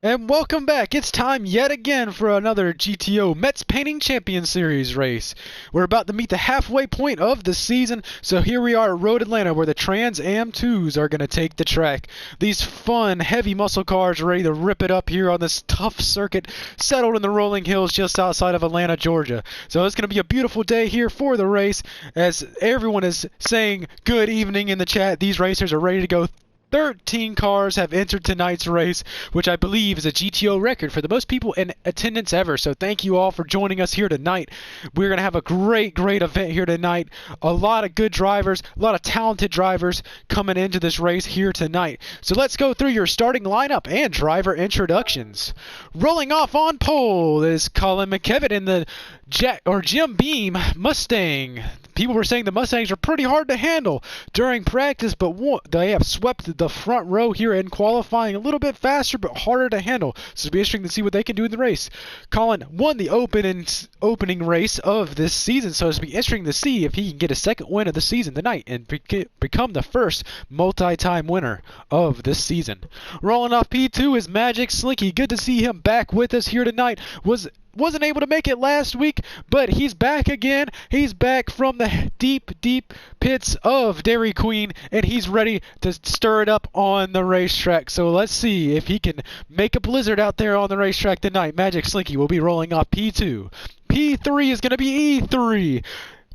And welcome back. It's time yet again for another GTO Metze Painting Champion Series race. We're about to meet the halfway point of the season, so here we are at Road Atlanta where the Trans Am 2s are going to take the track. These fun, heavy muscle cars are ready to rip it up here on this tough circuit settled in the rolling hills just outside of Atlanta, Georgia. So it's going to be a beautiful day here for the race. As everyone is saying good evening in the chat, these racers are ready to go. 13 cars have entered tonight's race, which I believe is a GTO record for the most people in attendance ever. So thank you all for joining us here tonight. We're going to have a great event here tonight. A lot of good drivers, a lot of talented drivers coming into this race here tonight. So let's go through your starting lineup and driver introductions. Rolling off on pole is Colin McKevitt in the Jim Beam Mustang. People were saying the Mustangs are pretty hard to handle during practice, but they have swept the front row here in qualifying a little bit faster, but harder to handle. So it'll be interesting to see what they can do in the race. Colin won the opening race of this season, so it'll be interesting to see if he can get a second win of the season tonight and become the first multi-time winner of this season. Rolling off P2 is Magic Slinky. Good to see him back with us here tonight. Wasn't able to make it last week, but he's back again. He's back from the deep pits of Dairy Queen, and he's ready to stir it up on the racetrack. So let's see if he can make a blizzard out there on the racetrack tonight. Magic Slinky will be rolling off P2. P3 is going to be E3.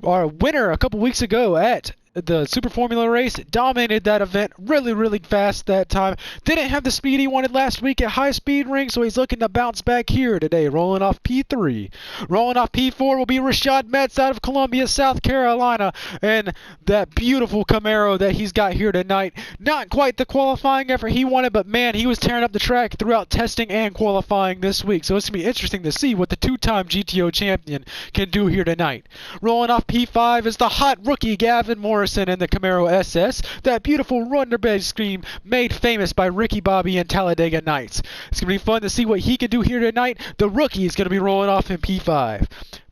Our winner a couple weeks ago at the Super Formula race dominated that event really fast that time. Didn't have the speed he wanted last week at high speed ring, so he's looking to bounce back here today, rolling off P3. Rolling off P4 will be Rashad Metze out of Columbia, South Carolina, and that beautiful Camaro that he's got here tonight. Not quite the qualifying effort he wanted, but man, he was tearing up the track throughout testing and qualifying this week, so it's going to be interesting to see what the two-time GTO champion can do here tonight. Rolling off P5 is the hot rookie Gavin Morrison in the Camaro SS, that beautiful Runderbed scream made famous by Ricky Bobby and Talladega Nights. It's going to be fun to see what he can do here tonight. The rookie is going to be rolling off in P5.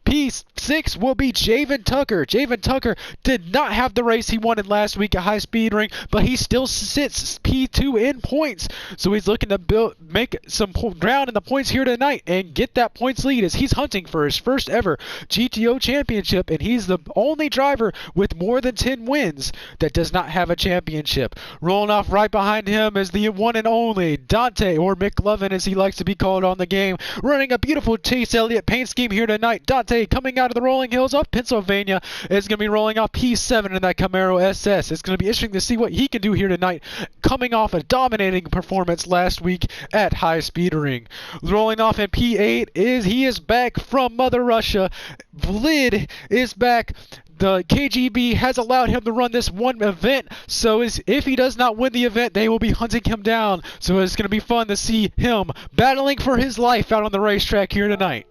P6 will be Javen Tucker. Javen Tucker did not have the race he wanted last week at high speed ring, but he still sits P2 in points. So he's looking to make some ground in the points here tonight and get that points lead as he's hunting for his first ever GTO championship, and he's the only driver with more than 10 wins that does not have a championship. Rolling off right behind him is the one and only Dante, or McLovin as he likes to be called on the game, running a beautiful Chase Elliott paint scheme here tonight. Dante coming out of the rolling hills of Pennsylvania is going to be rolling off P7 in that Camaro SS. It's going to be interesting to see what he can do here tonight, coming off a dominating performance last week at high speed ring. Rolling off in P8 he is back from Mother Russia. Vlad is back. The KGB has allowed him to run this one event, so if he does not win the event, they will be hunting him down. So it's going to be fun to see him battling for his life out on the racetrack here tonight.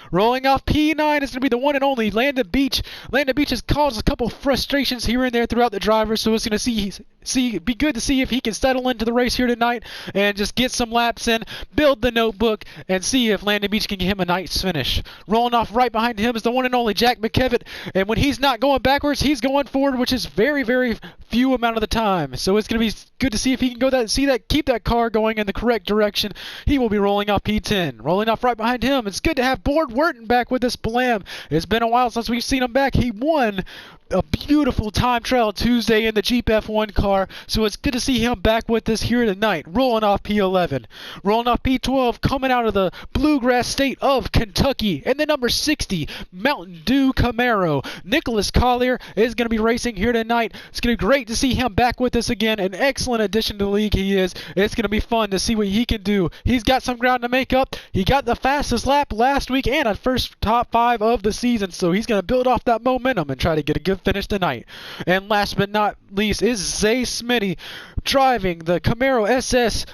Rolling off P9 is going to be the one and only Landon Beach. Landon Beach has caused a couple frustrations here and there throughout the drivers, so it's going to be good to see if he can settle into the race here tonight and just get some laps in, build the notebook, and see if Landon Beach can get him a nice finish. Rolling off right behind him is the one and only Jack McKevitt, and when he's not going backwards, he's going forward, which is very few amount of the time. So it's going to be good to see if he can keep that car going in the correct direction. He will be rolling off P10. Rolling off right behind him, it's good to have Board Wurton back with us, Blam. It's been a while since we've seen him back. He won a beautiful time trial Tuesday in the Jeep F1 car, so it's good to see him back with us here tonight. Rolling off P11. Rolling off P12, coming out of the bluegrass state of Kentucky, and the number 60 Mountain Dew Camaro. Nicholas Collier is going to be racing here tonight. It's going to be great to see him back with us again. An excellent addition to the league he is. It's going to be fun to see what he can do. He's got some ground to make up. He got the fastest lap last week and a first top 5 of the season, so he's going to build off that momentum and try to get a good finish tonight. And last but not least is Zay Smitty driving the Camaro SS,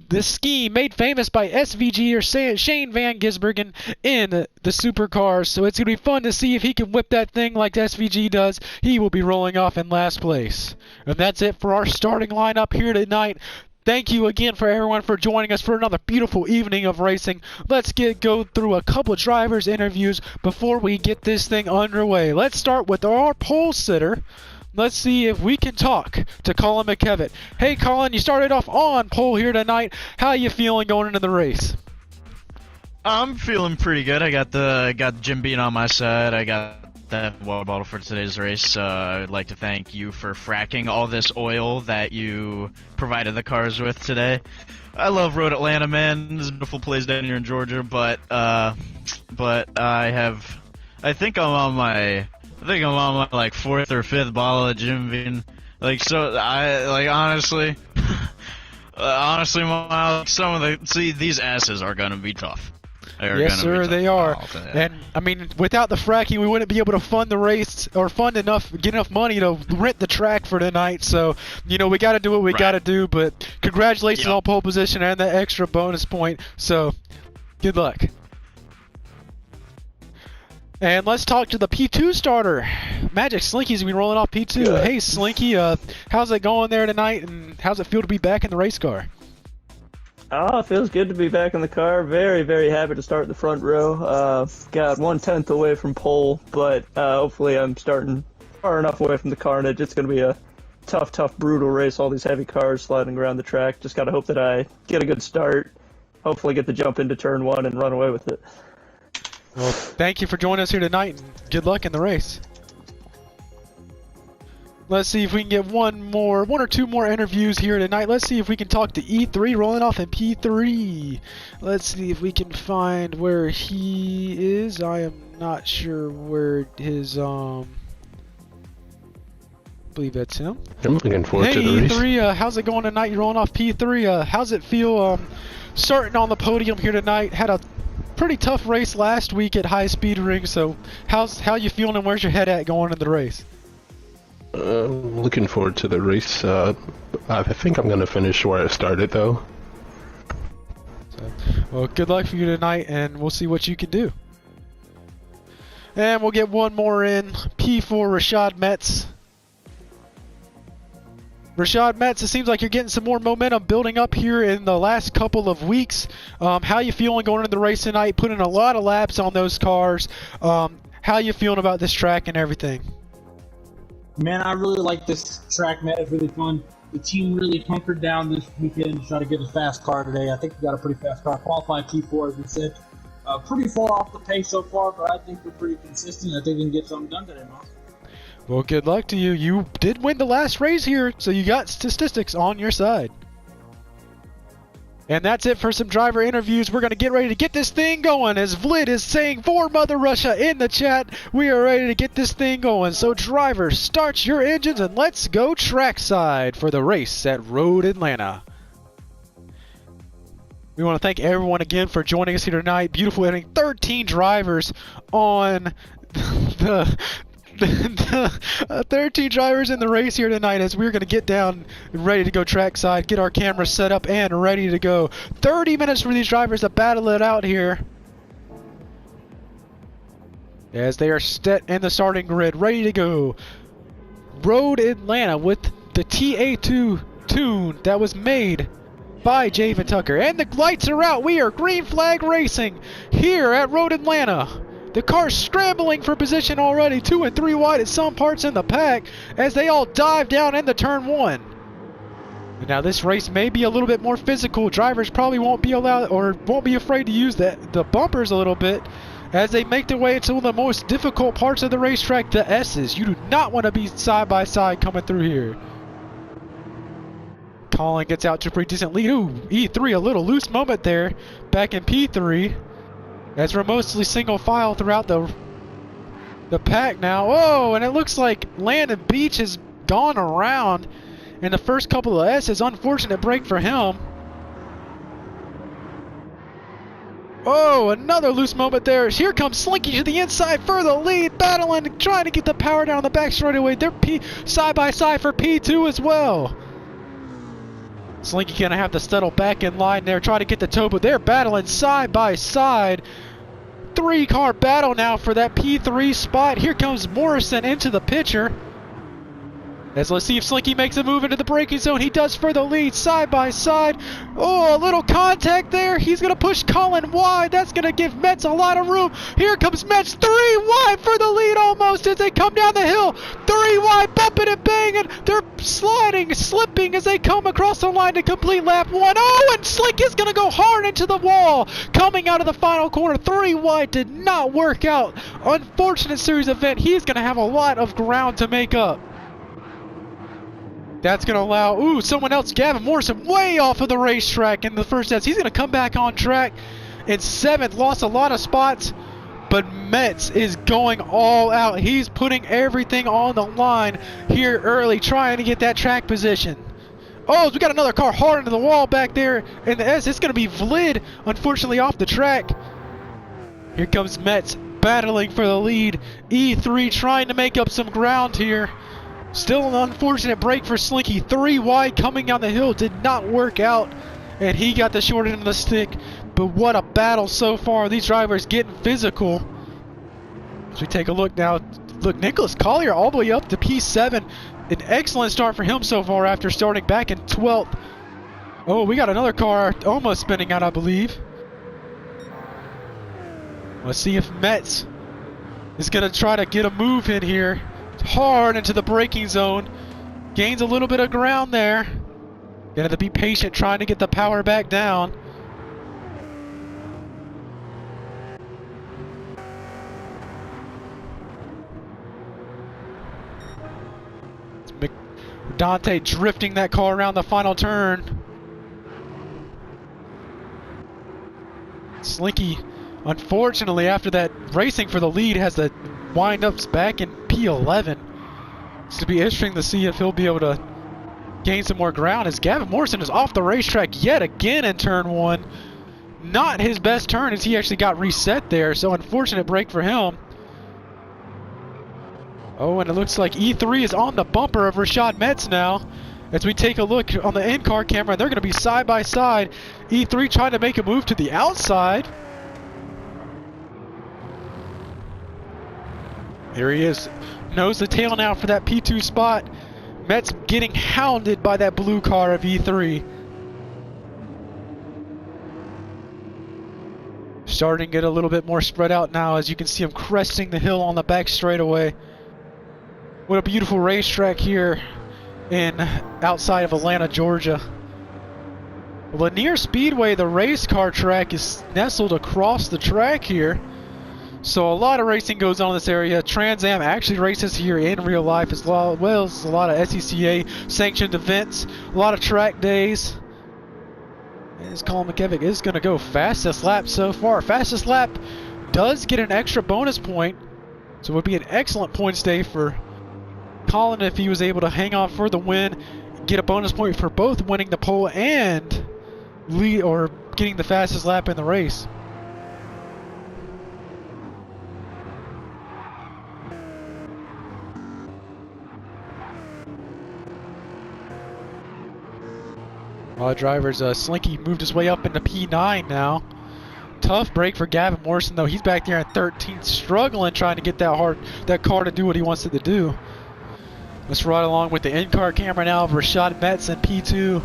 the scheme made famous by SVG or Shane Van Gisbergen in the supercars. So it's going to be fun to see if he can whip that thing like SVG does. He will be rolling off in last place. And that's it for our starting lineup here tonight. Thank you again for everyone for joining us for another beautiful evening of racing. Let's go through a couple drivers' interviews before we get this thing underway. Let's start with our pole sitter. let's see if we can talk to Colin McKevitt. Hey, Colin, you started off on pole here tonight. How you feeling going into the race? I'm feeling pretty good. I got the Jim Beam on my side. I got that water bottle for today's race. I'd like to thank you for fracking all this oil that you provided the cars with today. I love Road Atlanta, man. This is a beautiful place down here in Georgia, but I think I'm on my like 4th or 5th bottle of Jim Beam. Honestly, Miles, these S's are gonna be tough. Yes, sir, they are. And I mean, without the fracking, we wouldn't be able to fund the race or get enough money to rent the track for tonight. So, we got to do what we got to do. But congratulations on pole position and that extra bonus point. So, good luck. And let's talk to the P2 starter. Magic Slinky's been rolling off P2. Good. Hey, Slinky, how's it going there tonight? And how's it feel to be back in the race car? Oh, it feels good to be back in the car. Very, very happy to start the front row. Got 1/10 away from pole, but hopefully I'm starting far enough away from the carnage. It's going to be a tough, brutal race. All these heavy cars sliding around the track. Just got to hope that I get a good start. Hopefully get the jump into turn 1 and run away with it. Well, thank you for joining us here tonight, and good luck in the race. Let's see if we can get one or two more interviews here tonight. Let's see if we can talk to E3 rolling off in P3. Let's see if we can find where he is. I am not sure where his I believe that's him. I'm looking forward to the race. Hey E3, how's it going tonight? You're rolling off P3. How's it feel starting on the podium here tonight? Had a pretty tough race last week at High Speed Ring, so how you feeling and where's your head at going into the race? I'm looking forward to the race. I think I'm going to finish where I started, though. So, well, good luck for you tonight, and we'll see what you can do. And we'll get one more in. P4, Rashad Metze. Rashad Metze, it seems like you're getting some more momentum building up here in the last couple of weeks. How you feeling going into the race tonight? Putting a lot of laps on those cars. How you feeling about this track and everything? Man, I really like this track, man. It's really fun. The team really hunkered down this weekend to try to get a fast car today. I think we got a pretty fast car. Qualified P4, as we said. Pretty far off the pace so far, but I think we're pretty consistent. I think we can get something done today, Miles. Well, good luck to you. You did win the last race here, so you got statistics on your side. And that's it for some driver interviews. We're going to get ready to get this thing going. As Vlid is saying for Mother Russia in the chat, we are ready to get this thing going. So drivers, start your engines and let's go trackside for the race at Road Atlanta. We want to thank everyone again for joining us here tonight. Beautiful hitting 13 drivers on the 13 drivers in the race here tonight as we're going to get down ready to go trackside, get our cameras set up and ready to go. 30 minutes for these drivers to battle it out here as they are set in the starting grid, ready to go. Road Atlanta with the TA2 tune that was made by Javen Tucker. And the lights are out. We are green flag racing here at Road Atlanta. The car's scrambling for position already, 2 and 3 wide at some parts in the pack as they all dive down into turn 1. Now this race may be a little bit more physical. Drivers probably won't be allowed or won't be afraid to use the bumpers a little bit as they make their way into the most difficult parts of the racetrack, the S's. You do not want to be side by side coming through here. Colin gets out to a pretty decent lead. Ooh, E3, a little loose moment there back in P3. As we're mostly single file throughout the pack now. Oh, and it looks like Landon Beach has gone around in the first couple of S's. Unfortunate break for him. Oh, another loose moment there. Here comes Slinky to the inside for the lead, battling, trying to get the power down the back straightaway. They're side by side for P2 as well. Slinky gonna have to settle back in line there, try to get the toe, but they're battling side by side. 3-car battle now for that P3 spot. Here comes Morrison into the picture. Let's see if Slinky makes a move into the braking zone. He does for the lead, side by side. Oh, a little contact there. He's going to push Colin wide. That's going to give Metze a lot of room. Here comes Metze, 3 wide for the lead almost as they come down the hill. 3 wide, bumping and banging. They're sliding, slipping as they come across the line to complete lap 1. Oh, and Slinky's going to go hard into the wall. Coming out of the final corner, 3 wide did not work out. Unfortunate series event. He's going to have a lot of ground to make up. That's going to allow, someone else, Gavin Morrison, way off of the racetrack in the first test. He's going to come back on track in 7th, lost a lot of spots, but Metze is going all out. He's putting everything on the line here early, trying to get that track position. Oh, we got another car hard into the wall back there in the S. It's going to be Vlad, unfortunately, off the track. Here comes Metze, battling for the lead. E3 trying to make up some ground here. Still an unfortunate break for Slinky. 3 wide coming down the hill. Did not work out. And he got the short end of the stick. But what a battle so far. These drivers getting physical. As we take a look now. Look, Nicholas Collier all the way up to P7. An excellent start for him so far after starting back in 12th. Oh, we got another car almost spinning out, I believe. Let's see if Metze is going to try to get a move in here. Hard into the braking zone. Gains a little bit of ground there. Gonna have to be patient trying to get the power back down. Dante drifting that car around the final turn. Slinky, unfortunately, after that racing for the lead, has the wind-ups back in P11. It's to be interesting to see if he'll be able to gain some more ground as Gavin Morrison is off the racetrack yet again in turn 1. Not his best turn as he actually got reset there, so unfortunate break for him. Oh, and it looks like E3 is on the bumper of Rashad Metze now. As we take a look on the in-car camera, they're going to be side by side. E3 trying to make a move to the outside. There he is. Nose to tail now for that P2 spot. Metze getting hounded by that blue car of E3. Starting to get a little bit more spread out now as you can see him cresting the hill on the back straightaway. What a beautiful racetrack here in outside of Atlanta, Georgia. Lanier Speedway, the race car track, is nestled across the track here. So a lot of racing goes on in this area. Trans Am actually races here in real life as well as a lot of SCCA sanctioned events, a lot of track days. As Colin McKevick is going to go fastest lap so far. Fastest lap does get an extra bonus point, so it would be an excellent points day for Colin if he was able to hang on for the win, get a bonus point for both winning the pole and lead or getting the fastest lap in the race. Drivers, Slinky moved his way up into P9 now. Tough break for Gavin Morrison though. He's back there in 13th, struggling trying to get that car to do what he wants it to do. Let's ride along with the in-car camera now of Rashad Metze in P2.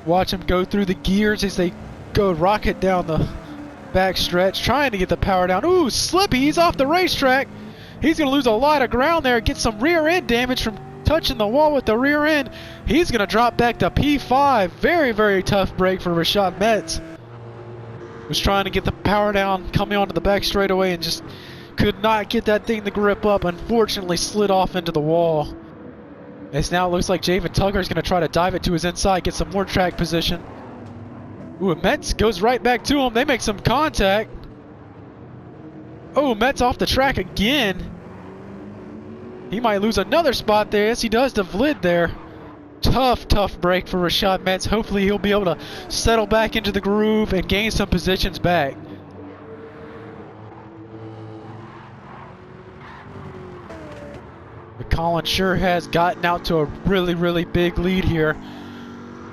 Watch him go through the gears as they go rocket down the back stretch, trying to get the power down. Ooh, Slippy, he's off the racetrack. He's going to lose a lot of ground there, get some rear end damage from touching the wall with the rear end. He's going to drop back to P5. Very, very tough break for Rashad Metze. Was trying to get the power down, coming onto the back straightaway and just could not get that thing to grip up. Unfortunately slid off into the wall. As now it looks like Javen Tugger is going to try to dive it to his inside, get some more track position. Ooh, Metze goes right back to him. They make some contact. Oh, Metze off the track again. He might lose another spot there. Yes, he does to Vlad there. Tough, tough break for Rashad Metze. Hopefully he'll be able to settle back into the groove and gain some positions back. But Colin sure has gotten out to a really, really big lead here.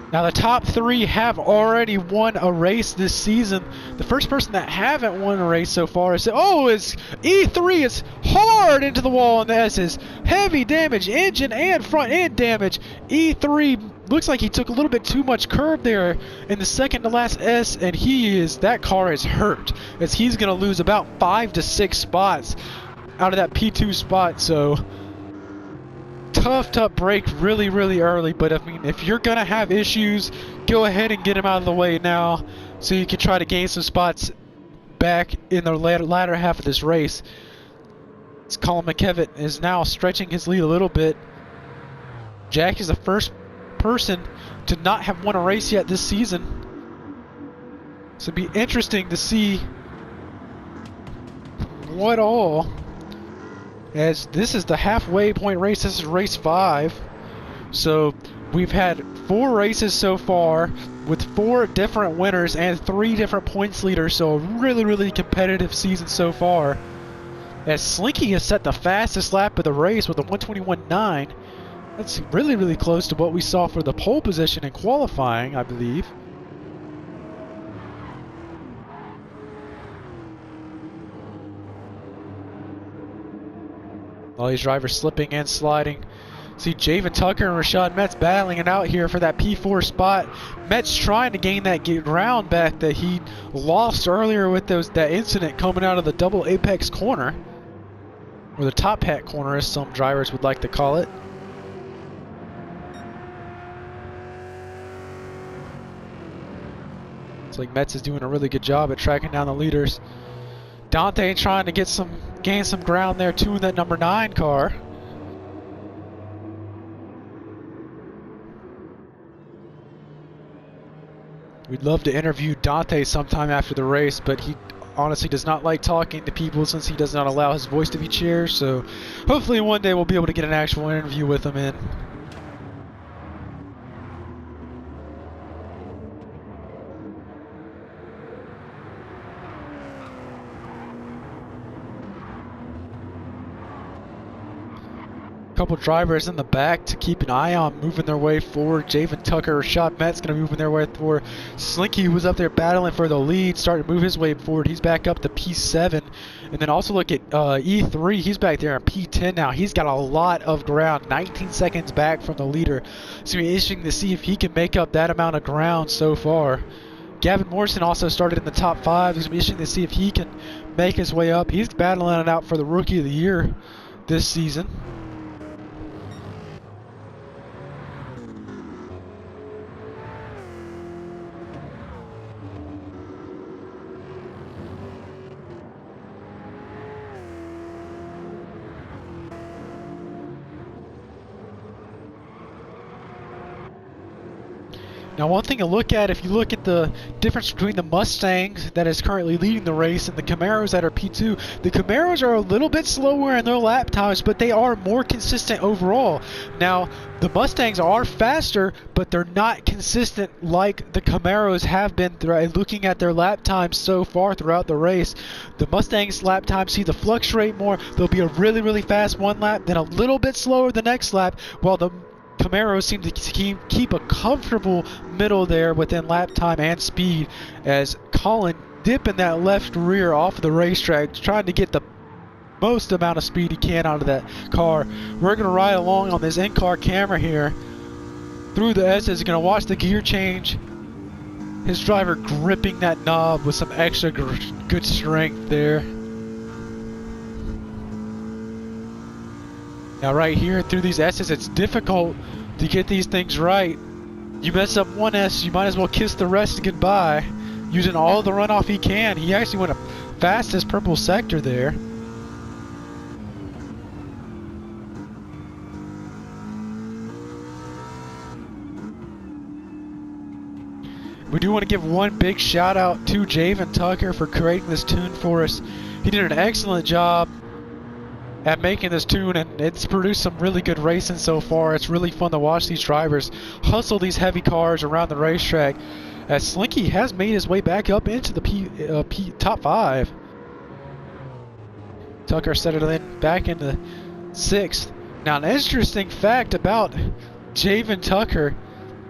Now the top 3 have already won a race this season. The first person that haven't won a race so far is E3 is hard into the wall on the S's. Heavy damage, engine and front end damage. E3 looks like he took a little bit too much curve there in the second to last S, and that car is hurt as he's going to lose about 5 to 6 spots out of that P2 spot. So tough break really early, but I mean, if you're gonna have issues, go ahead and get him out of the way now so you can try to gain some spots back in the latter half of this race. Colin McKevitt is now stretching his lead a little bit. Jack is the first person to not have won a race yet this season, so it'd be interesting to see what all, as this is the halfway point race. This is race 5. So we've had 4 races so far with 4 different winners and 3 different points leaders. So a really competitive season so far. As Slinky has set the fastest lap of the race with a 121.9. That's really close to what we saw for the pole position in qualifying, I believe. All these drivers slipping and sliding. See Javen Tucker and Rashad Metze battling it out here for that P4 spot. Metze trying to gain that ground back that he lost earlier with that incident coming out of the double apex corner. Or the top hat corner, as some drivers would like to call it. It's like Metze is doing a really good job at tracking down the leaders. Dante trying to gain some ground there too in that number 9 car. We'd love to interview Dante sometime after the race, but he honestly does not like talking to people since he does not allow his voice to be shared. So hopefully one day we'll be able to get an actual interview with him in. Couple drivers in the back to keep an eye on, moving their way forward. Javen Tucker, Rashad Metze going to move in their way forward. Slinky was up there battling for the lead, starting to move his way forward. He's back up to P7. And then also look at E3. He's back there in P10 now. He's got a lot of ground, 19 seconds back from the leader. It's going to be interesting to see if he can make up that amount of ground so far. Gavin Morrison also started in the top 5. It's going to be interesting to see if he can make his way up. He's battling it out for the Rookie of the Year this season. Now one thing to look at, if you look at the difference between the Mustangs that is currently leading the race and the Camaros that are P2, the Camaros are a little bit slower in their lap times, but they are more consistent overall. Now, the Mustangs are faster, but they're not consistent like the Camaros have been looking at their lap times so far throughout the race. The Mustangs' lap times seem to fluctuate more. There'll be a really fast one lap, then a little bit slower the next lap, while the Camaros seem to keep a comfortable middle there within lap time and speed, as Colin dipping that left rear off the racetrack, trying to get the most amount of speed he can out of that car. We're going to ride along on this in-car camera here through the S's. Going to watch the gear change. His driver gripping that knob with some extra good strength there. Now right here through these S's, it's difficult to get these things right. You mess up one S, you might as well kiss the rest goodbye. Using all the runoff he can. He actually went fastest purple sector there. We do want to give one big shout out to Javen Tucker for creating this tune for us. He did an excellent job at making this tune, and it's produced some really good racing so far. It's really fun to watch these drivers hustle these heavy cars around the racetrack, as Slinky has made his way back up into the top 5. Tucker settled in back in the 6th. Now, an interesting fact about Javen Tucker,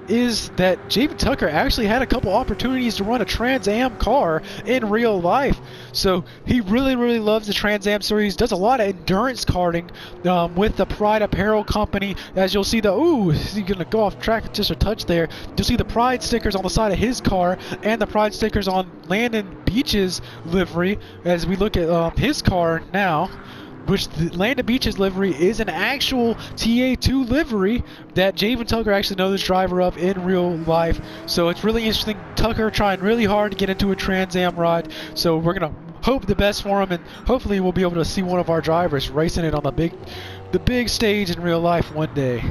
is that Javen Tucker actually had a couple opportunities to run a Trans Am car in real life. So he really, really loves the Trans Am series, does a lot of endurance karting with the Pride Apparel Company. As you'll see he's going to go off track just a touch there. You'll see the Pride stickers on the side of his car and the Pride stickers on Landon Beach's livery as we look at his car now, which the Landon Beach's livery is an actual TA2 livery that Javen Tucker actually knows the driver of in real life. So it's really interesting. Tucker trying really hard to get into a Trans Am ride. So we're going to hope the best for him, and hopefully we'll be able to see one of our drivers racing it on the big stage in real life one day.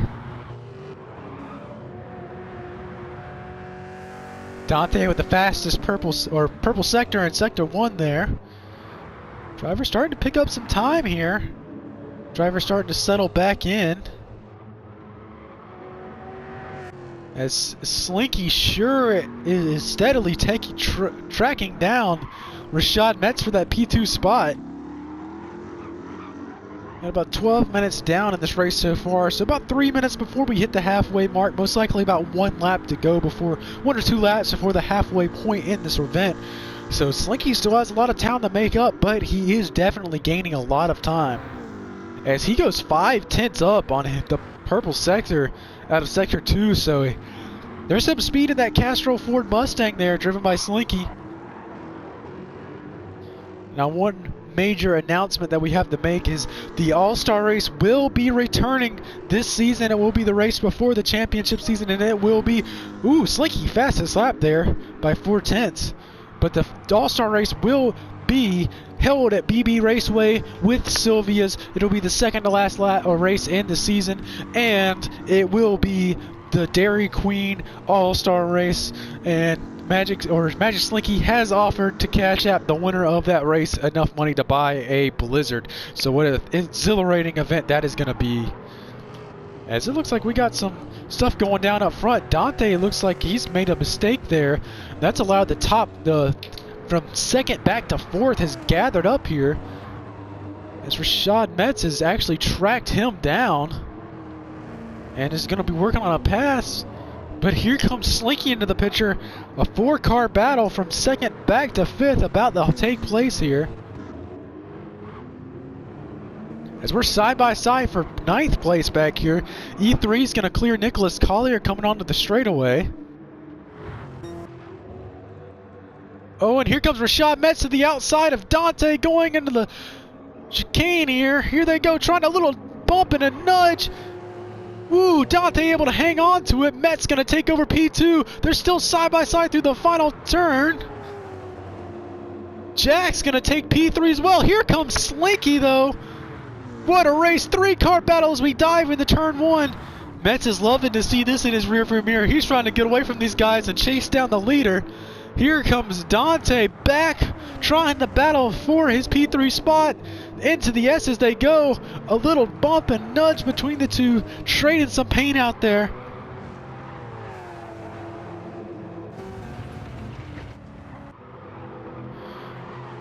Dante with the fastest purple sector in Sector 1 there. Driver starting to pick up some time here. Driver starting to settle back in. As Slinky sure is steadily tracking down Rashad Metz for that P2 spot. Got about 12 minutes down in this race so far, so about 3 minutes before we hit the halfway mark, most likely about 1 lap to go before, 1 or 2 laps before the halfway point in this event. So Slinky still has a lot of time to make up, but he is definitely gaining a lot of time. As he goes 5/10 up on the purple sector out of Sector 2, so there's some speed in that Castrol Ford Mustang there, driven by Slinky. Now one major announcement that we have to make is the All-Star race will be returning this season. It will be the race before the championship season, and it will be, Slinky fastest lap there by 4/10. But the All-Star race will be held at BB Raceway with Sylvia's. It'll be the second to last race in the season, and it will be the Dairy Queen All-Star race. And Magic Slinky has offered to cash out the winner of that race enough money to buy a Blizzard. So what an exhilarating event that is going to be. As it looks like we got some stuff going down up front. Dante looks like he's made a mistake there. That's allowed from second back to fourth has gathered up here. As Rashad Metz has actually tracked him down and is going to be working on a pass. But here comes Slinky into the picture. A 4-car battle from second back to fifth about to take place here. As we're side by side for 9th place back here. E3 is going to clear Nicholas Collier coming onto the straightaway. Oh, and here comes Rashad Metz to the outside of Dante going into the chicane here. Here they go, trying a little bump and a nudge. Woo, Dante able to hang on to it. Metz going to take over P2. They're still side by side through the final turn. Jack's going to take P3 as well. Here comes Slinky, though. What a race. 3-car battle as we dive into turn 1. Metz is loving to see this in his rearview mirror. He's trying to get away from these guys and chase down the leader. Here comes Dante back, trying to battle for his P3 spot. Into the S as they go. A little bump and nudge between the two, trading some paint out there.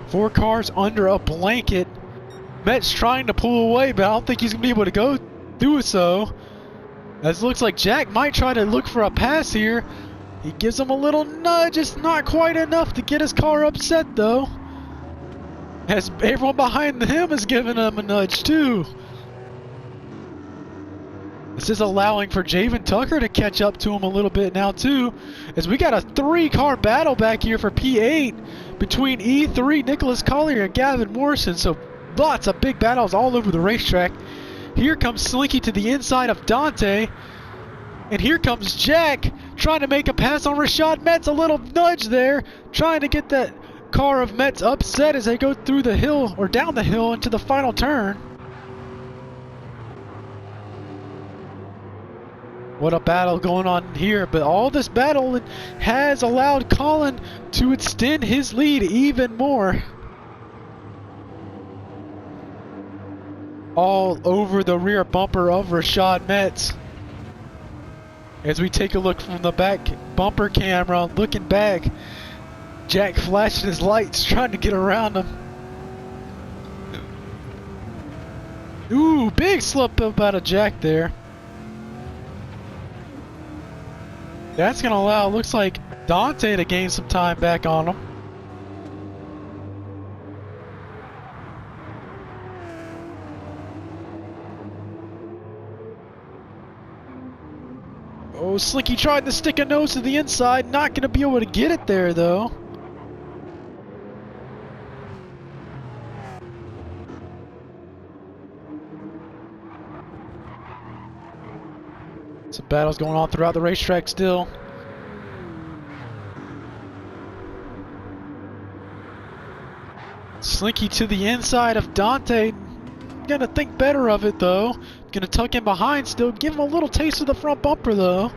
Four cars under a blanket. Metz trying to pull away, but I don't think he's going to be able to do so. As it looks like Jack might try to look for a pass here. He gives him a little nudge. It's not quite enough to get his car upset, though. As everyone behind him is giving him a nudge, too. This is allowing for Javen Tucker to catch up to him a little bit now, too. As we got a 3-car battle back here for P8 between E3, Nicholas Collier, and Gavin Morrison. So lots of big battles all over the racetrack. Here comes Slinky to the inside of Dante. And here comes Jack trying to make a pass on Rashad Metz. A little nudge there, trying to get that car of Metz upset as they go through the hill, or down the hill into the final turn. What a battle going on here, but all this battle has allowed Colin to extend his lead even more. All over the rear bumper of Rashad Metz. As we take a look from the back bumper camera, looking back, Jack flashing his lights, trying to get around him. Ooh, big slip up out of Jack there. That's going to allow, looks like, Dante to gain some time back on him. Oh, Slinky tried to stick a nose to the inside. Not going to be able to get it there, though. Some battles going on throughout the racetrack still. Slinky to the inside of Dante. Gonna think better of it though. Gonna tuck in behind still. Give him a little taste of the front bumper though.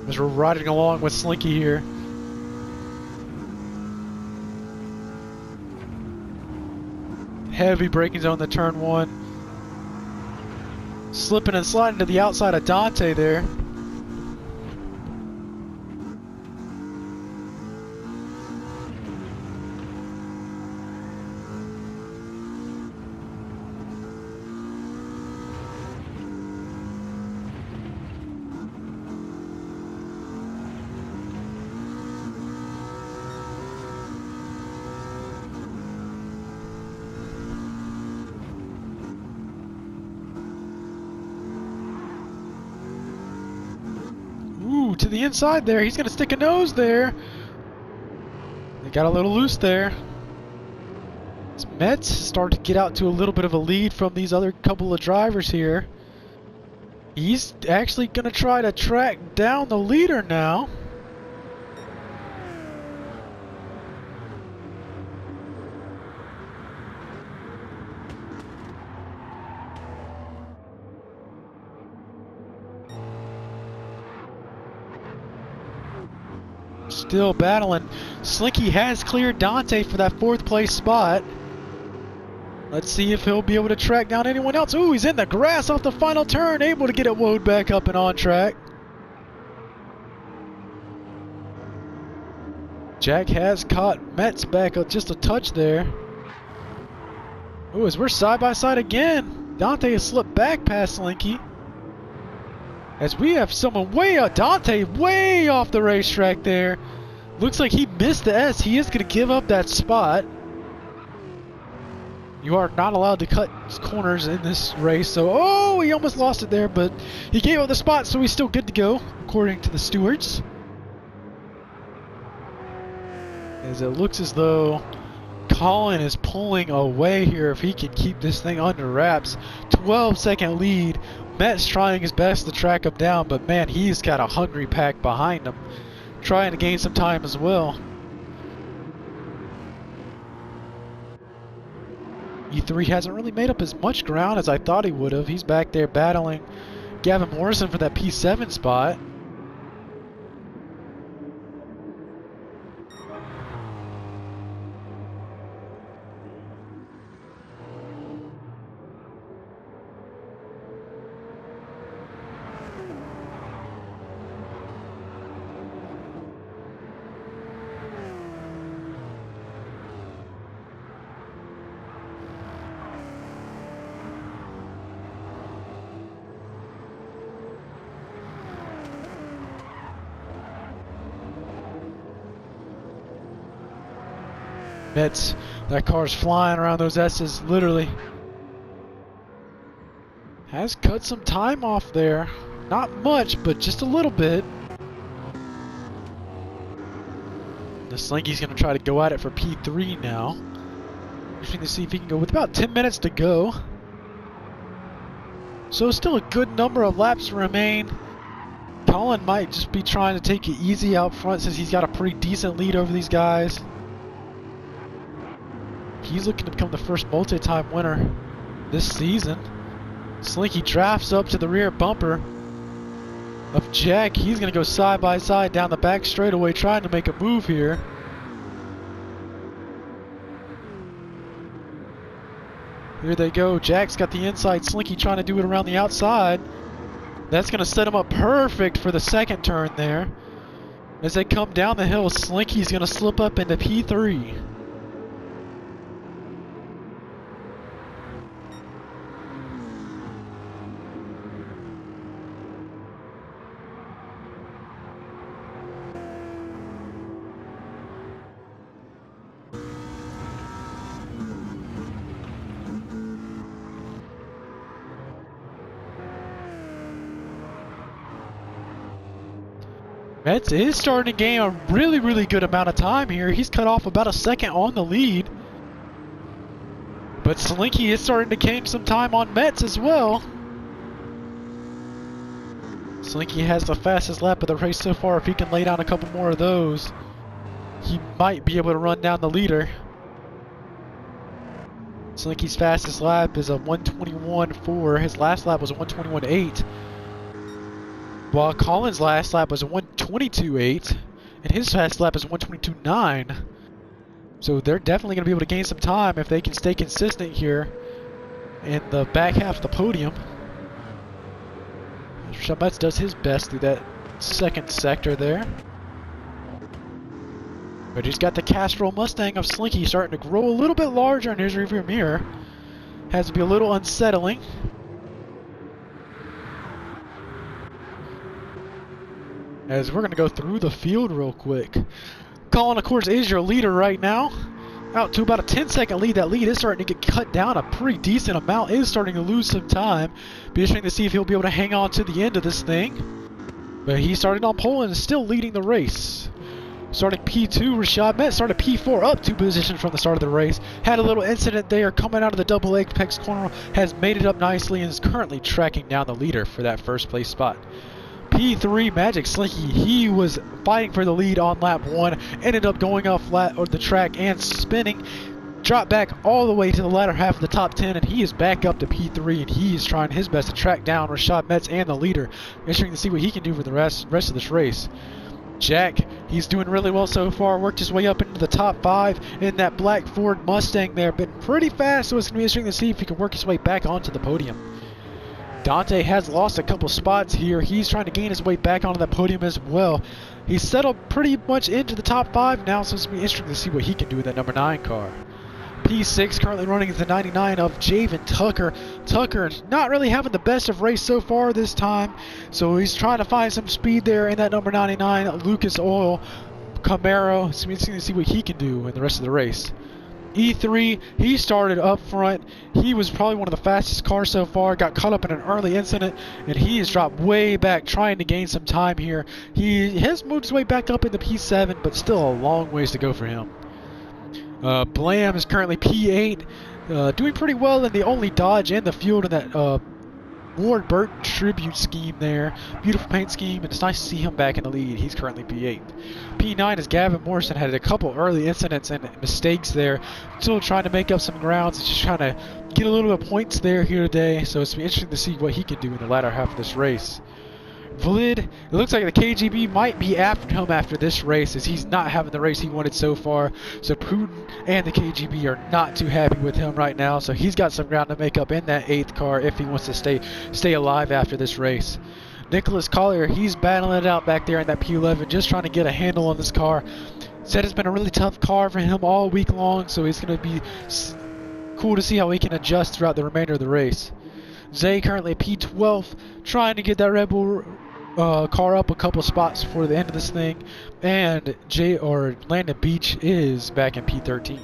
As we're riding along with Slinky here. Heavy braking zone in the turn one. Slipping and sliding to the outside of Dante there. To the inside there. He's going to stick a nose there. They got a little loose there. As Metze started to get out to a little bit of a lead from these other couple of drivers here. He's actually going to try to track down the leader now. Still battling. Slinky has cleared Dante for that 4th place spot. Let's see if he'll be able to track down anyone else. Ooh, he's in the grass off the final turn, able to get it woed back up and on track. Jack has caught Metze back up just a touch there. Ooh, as we're side by side again. Dante has slipped back past Slinky. As we have someone way out, Dante way off the racetrack there. Looks like he missed the S. He is going to give up that spot. You are not allowed to cut corners in this race. So, oh, he almost lost it there, but he gave up the spot, so he's still good to go, according to the stewards. As it looks as though Colin is pulling away here if he can keep this thing under wraps. 12-second lead. Metze trying his best to track him down, but man, he's got a hungry pack behind him. Trying to gain some time as well. E3 hasn't really made up as much ground as I thought he would have. He's back there battling Gavin Morrison for that P7 spot. Metze, that car's flying around those S's, literally. Has cut some time off there. Not much, but just a little bit. The Slinky's going to try to go at it for P3 now. Trying to see if he can go with about 10 minutes to go. So still a good number of laps remain. Colin might just be trying to take it easy out front since he's got a pretty decent lead over these guys. He's looking to become the first multi-time winner this season. Slinky drafts up to the rear bumper of Jack. He's going to go side by side down the back straightaway trying to make a move here. Here they go. Jack's got the inside. Slinky trying to do it around the outside. That's going to set him up perfect for the second turn there. As they come down the hill, Slinky's going to slip up into P3. Metze is starting to gain a really, really good amount of time here. He's cut off about a second on the lead. But Slinky is starting to gain some time on Metze as well. Slinky has the fastest lap of the race so far. If he can lay down a couple more of those, he might be able to run down the leader. Slinky's fastest lap is a 1:21.4. His last lap was a 1:21.8. While Colin's last lap was a 1:22.8. And his fastest lap is 1:22.9. So they're definitely going to be able to gain some time if they can stay consistent here in the back half of the podium. Metze does his best through that second sector there. But he's got the Castrol Mustang of Slinky starting to grow a little bit larger in his rearview mirror. Has to be a little unsettling. As we're going to go through the field real quick. Colin, of course, is your leader right now. Out to about a 10-second lead. That lead is starting to get cut down a pretty decent amount. Is starting to lose some time. Be interesting to see if he'll be able to hang on to the end of this thing. But he started on pole and is still leading the race. Starting P2, Rashad Metze started P4, up 2 positions from the start of the race. Had a little incident there coming out of the double apex corner. Has made it up nicely and is currently tracking down the leader for that first place spot. P3, Magic Slinky, he was fighting for the lead on lap 1, ended up going off the track and spinning, dropped back all the way to the latter half of the top 10, and he is back up to P3, and he is trying his best to track down Rashad Metze and the leader. Interesting to see what he can do for the rest of this race. Jack, he's doing really well so far, worked his way up into the top 5 in that black Ford Mustang there, been pretty fast, so it's going to be interesting to see if he can work his way back onto the podium. Dante has lost a couple spots here. He's trying to gain his way back onto that podium as well. He's settled pretty much into the top 5 now, so it's going to be interesting to see what he can do with that number 9 car. P6 currently running the 99 of Javen Tucker. Tucker not really having the best of race so far this time, so he's trying to find some speed there in that number 99 Lucas Oil Camaro. It's interesting to see what he can do in the rest of the race. E3, he started up front. He was probably one of the fastest cars so far. Got caught up in an early incident, and he has dropped way back trying to gain some time here. He has moved his way back up into P7, but still a long ways to go for him. Blam is currently P8, doing pretty well in the only Dodge in the field in that Ward Burton tribute scheme there. Beautiful paint scheme, and it's nice to see him back in the lead. He's currently P8. P9 is Gavin Morrison. Had a couple early incidents and mistakes there. Still trying to make up some grounds. He's just trying to get a little bit of points there here today. So it's interesting to see what he can do in the latter half of this race. Vlad, it looks like the KGB might be after him after this race, as he's not having the race he wanted so far. So Putin and the KGB are not too happy with him right now. So he's got some ground to make up in that 8th car if he wants to stay alive after this race. Nicholas Collier, he's battling it out back there in that P11, just trying to get a handle on this car. Said it's been a really tough car for him all week long, so it's going to be cool to see how he can adjust throughout the remainder of the race. Zay currently at P12, trying to get that Red Bull car up a couple spots before the end of this thing, and Landon Beach is back in P13.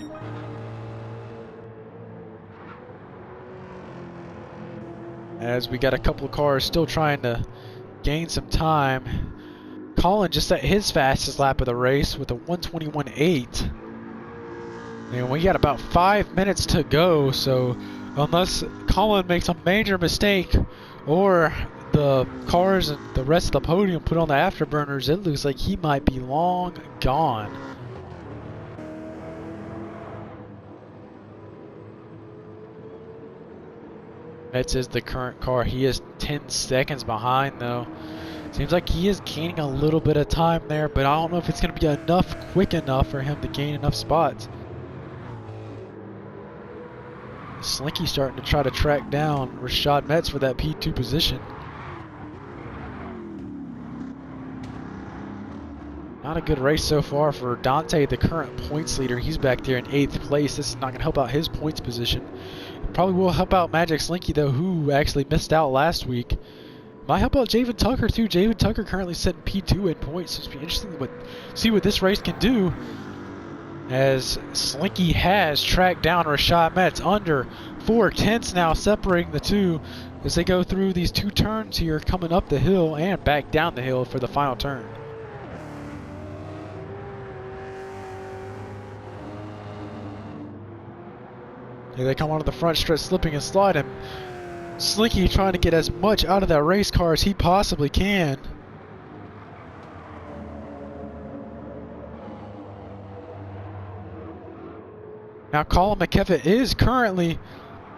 As we got a couple of cars still trying to gain some time. Colin just set his fastest lap of the race with a 1:21.8. And we got about 5 minutes to go, so unless Colin makes a major mistake or the cars and the rest of the podium put on the afterburners, it looks like he might be long gone. Metze is the current car. He is 10 seconds behind though. Seems like he is gaining a little bit of time there, but I don't know if it's going to be quick enough for him to gain enough spots. Slinky starting to try to track down Rashad Metze for that P2 position. Not a good race so far for Dante, the current points leader. He's back there in 8th place. This is not going to help out his points position. It probably will help out Magic Slinky though, who actually missed out last week. Might help out Javen Tucker too. Javen Tucker currently sitting P2 in points, so it's be interesting to see what this race can do. As Slinky has tracked down Rashad Metze under 4/10 now, separating the two as they go through these 2 turns here, coming up the hill and back down the hill for the final turn. Here they come onto the front stretch, slipping and sliding. Slinky trying to get as much out of that race car as he possibly can. Now Colin McKevitt is currently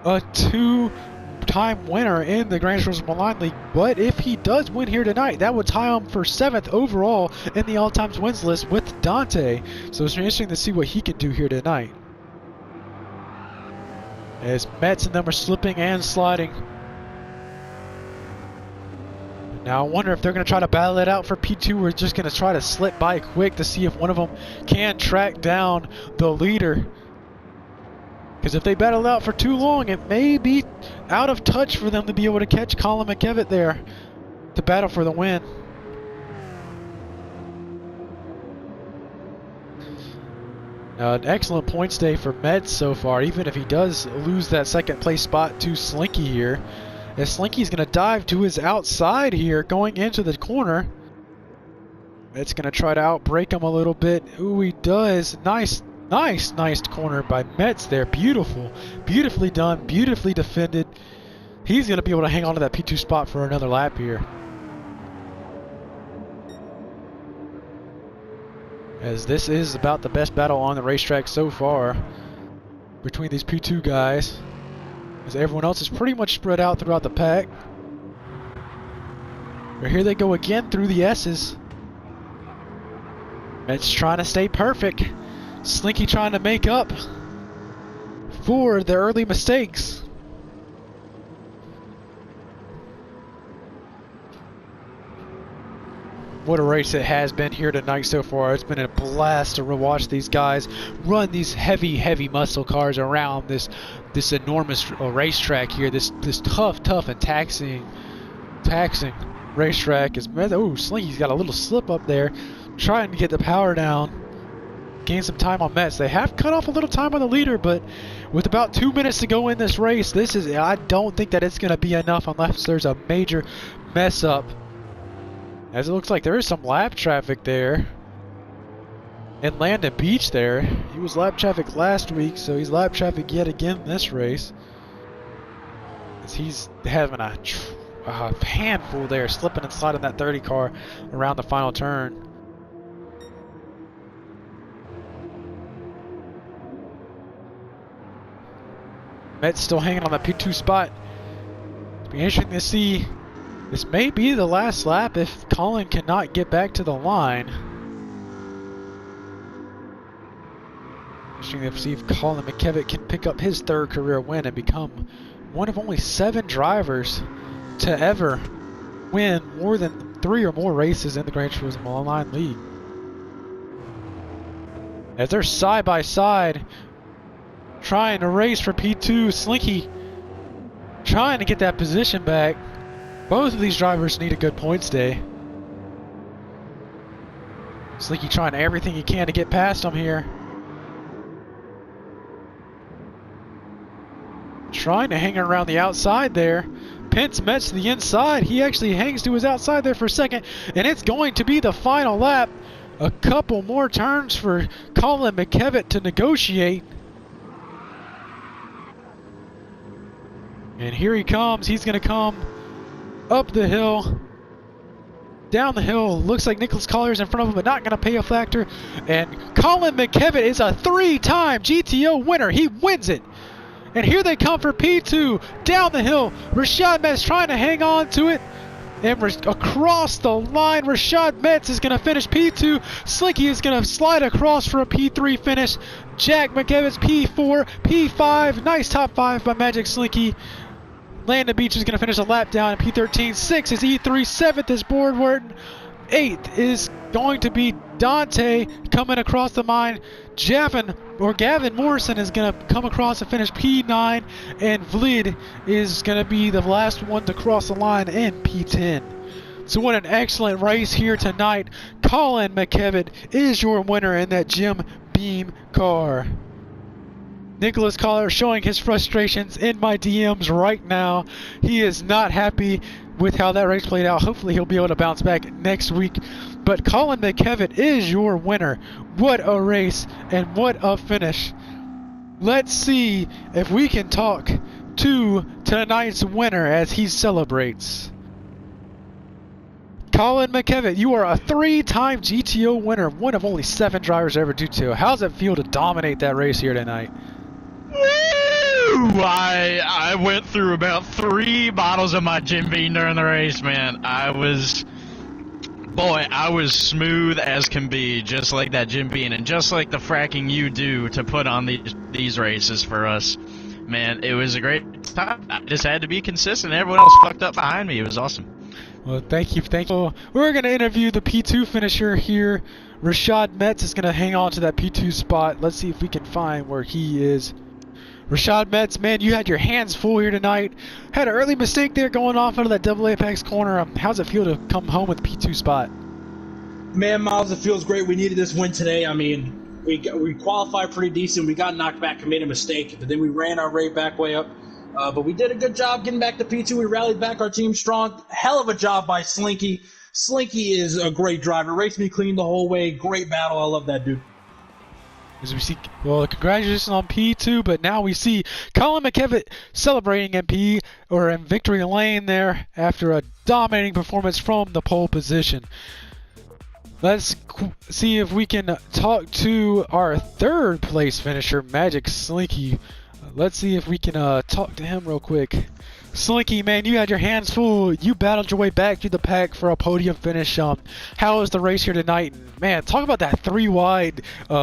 a two-time winner in the Grand Nationals Milan League, but if he does win here tonight, that would tie him for 7th overall in the all-time wins list with Dante. So it's interesting to see what he can do here tonight. As Metze and them are slipping and sliding. Now I wonder if they're going to try to battle it out for P2 or just going to try to slip by quick to see if one of them can track down the leader. Because if they battle out for too long, it may be out of touch for them to be able to catch Colin McKevitt there to battle for the win. An excellent points day for Metze so far, even if he does lose that second place spot to Slinky here. As Slinky's going to dive to his outside here, going into the corner. Metze going to try to outbrake him a little bit. Ooh, he does. Nice corner by Metze there. Beautiful. Beautifully done. Beautifully defended. He's going to be able to hang on to that P2 spot for another lap here. As this is about the best battle on the racetrack so far between these P2 guys, as everyone else is pretty much spread out throughout the pack. But here they go again through the S's. Metze trying to stay perfect. Slinky trying to make up for the early mistakes. What a race it has been here tonight so far. It's been a blast to watch these guys run these heavy muscle cars around this enormous racetrack here. This tough and taxing racetrack. Oh, Slinky's got a little slip up there, trying to get the power down. Gain some time on Metze. They have cut off a little time on the leader, but with about 2 minutes to go in this race, I don't think that it's going to be enough unless there's a major mess up. As it looks like there is some lap traffic there in Landon Beach there. He was lap traffic last week, so he's lap traffic yet again this race. As he's having a handful there, slipping and sliding that 30 car around the final turn. Metze still hanging on that P2 spot. It'll be interesting to see. This may be the last lap if Colin cannot get back to the line. Interesting to see if Colin McKevitt can pick up his third career win and become one of only 7 drivers to ever win more than 3 or more races in the Grand Nationals Milan League. As they're side by side trying to race for P2, Slinky trying to get that position back. Both of these drivers need a good points day. Slinky trying everything he can to get past him here. Trying to hang around the outside there. Pence Metze to the inside. He actually hangs to his outside there for a second, and it's going to be the final lap. A couple more turns for Colin McKevitt to negotiate. And here he comes. He's going to come up the hill, down the hill. Looks like Nicholas Collier's in front of him, but not going to pay a factor. And Colin McKevitt is a 3-time GTO winner. He wins it. And here they come for P2, down the hill. Rashad Metze trying to hang on to it. And across the line, Rashad Metze is going to finish P2. Slinky is going to slide across for a P3 finish. Jack McKevitt's P4, P5. Nice top 5 by Magic Slinky. Landon Beach is going to finish a lap down in P13. 6 is E3. 7th is Boardward. 8th is going to be Dante coming across the line. Gavin Morrison is going to come across and finish P9. And Vlid is going to be the last one to cross the line in P10. So what an excellent race here tonight. Colin McKevitt is your winner in that Jim Beam car. Nicholas Collier showing his frustrations in my DMs right now. He is not happy with how that race played out. Hopefully he'll be able to bounce back next week. But Colin McKevitt is your winner. What a race and what a finish. let's see if we can talk to tonight's winner as he celebrates. Colin McKevitt, you are a 3-time GTO winner, one of only 7 drivers to ever do so. How's it feel to dominate that race here tonight? Woo! I went through about 3 bottles of my Jim Beam during the race, man. I was smooth as can be, just like that Jim Beam, and just like the fracking you do to put on these races for us. Man, it was a great time. I just had to be consistent. Everyone else fucked up behind me. It was awesome. Well, thank you. We're going to interview the P2 finisher here. Rashad Metze is going to hang on to that P2 spot. Let's see if we can find where he is. Rashad Metze, man, you had your hands full here tonight. Had an early mistake there going off out of that double apex corner. How's it feel to come home with the P2 spot? Man, Miles, it feels great. We needed this win today. I mean, we qualified pretty decent. We got knocked back and made a mistake, but then we ran our rate back way up. But we did a good job getting back to P2. We rallied back our team strong. Hell of a job by Slinky. Slinky is a great driver. Raced me clean the whole way. Great battle. I love that dude. As we see, well, congratulations on P2, but now we see Colin McKevitt celebrating in victory lane there after a dominating performance from the pole position. Let's see if we can talk to our 3rd place finisher, Magic Slinky. Let's see if we can talk to him real quick. Slinky, man, you had your hands full. You battled your way back through the pack for a podium finish. How was the race here tonight? And, man, talk about that 3-wide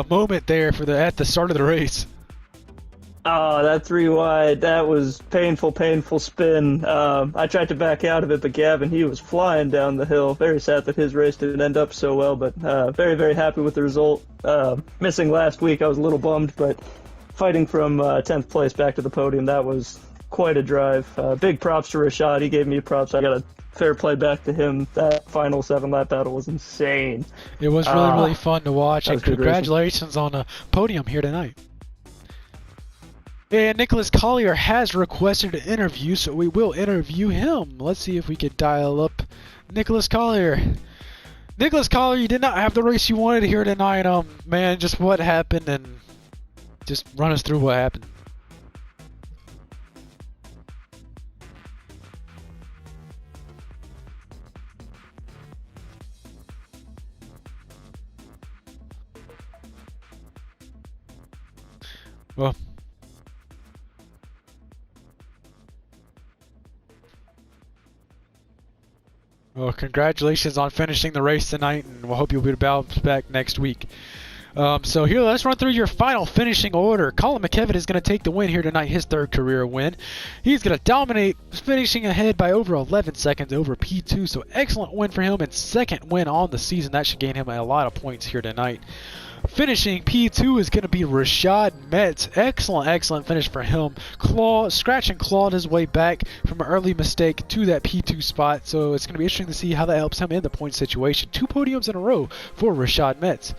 moment there at the start of the race. Oh, that 3-wide, that was painful spin. I tried to back out of it, but Gavin, he was flying down the hill. Very sad that his race didn't end up so well, but very, very happy with the result. Missing last week, I was a little bummed, but fighting from 10th place back to the podium, that was quite a drive. Big props to Rashad. He gave me props. I got a fair play back to him. That final 7-lap battle was insane. It was really fun to watch, and congratulations on the podium here tonight. And Nicholas Collier has requested an interview, so we will interview him. Let's see if we can dial up Nicholas Collier. Nicholas Collier, you did not have the race you wanted here tonight. Man, just what happened, and just run us through what happened. Well, congratulations on finishing the race tonight, and we'll hope you'll be bounced back next week. So here, let's run through your final finishing order. Colin McKevitt is going to take the win here tonight, his 3rd career win. He's going to dominate, finishing ahead by over 11 seconds over P2. So excellent win for him, and 2nd win on the season. That should gain him a lot of points here tonight. Finishing P2 is going to be Rashad Metze. Excellent finish for him. Scratch and clawed his way back from an early mistake to that P2 spot. So it's going to be interesting to see how that helps him in the point situation. 2 podiums in a row for Rashad Metze.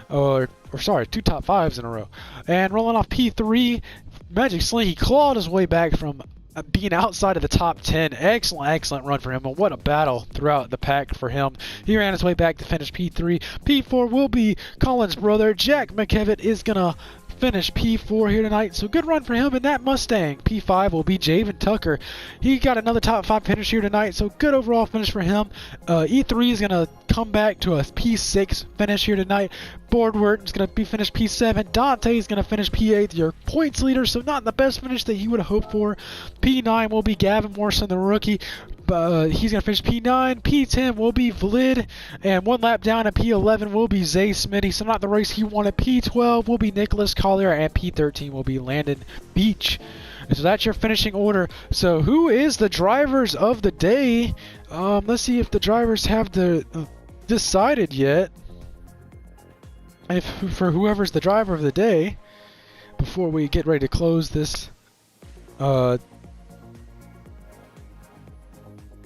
Or sorry, 2 top 5s in a row. And rolling off P3, Magic Slinky clawed his way back from being outside of the top 10. Excellent run for him, and what a battle throughout the pack for him. He ran his way back to finish P3. P4 will be Colin's brother, Jack McKevitt, is going to finish P4 here tonight, so good run for him in that Mustang. P5 will be Javen Tucker. He got another top 5 finish here tonight, so good overall finish for him. E3 is going to come back to a P6 finish here tonight. Boardward is going to be finished P7. Dante is going to finish P8, your points leader, so not the best finish that he would have hoped for. P9 will be Gavin Morrison, the rookie. He's going to finish P9. P10 will be Vlad. And 1 lap down at P11 will be Zay Smitty. So not the race he wanted. P12 will be Nicholas Collier. And P13 will be Landon Beach. So that's your finishing order. So who is the drivers of the day? Let's see if the drivers have decided yet. For whoever's the driver of the day. Before we get ready to close this.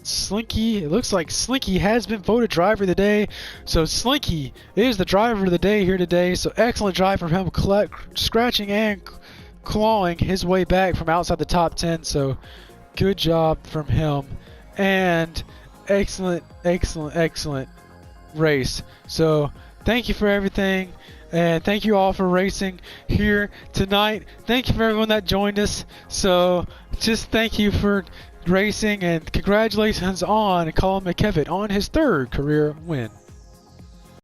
Slinky, it looks like Slinky has been voted driver of the day. So Slinky is the driver of the day here today. So excellent drive from him, scratching and clawing his way back from outside the top 10. So good job from him. And excellent race. So thank you for everything. And thank you all for racing here tonight. Thank you for everyone that joined us. So just thank you for racing, and congratulations on Colin McKevitt on his 3rd career win.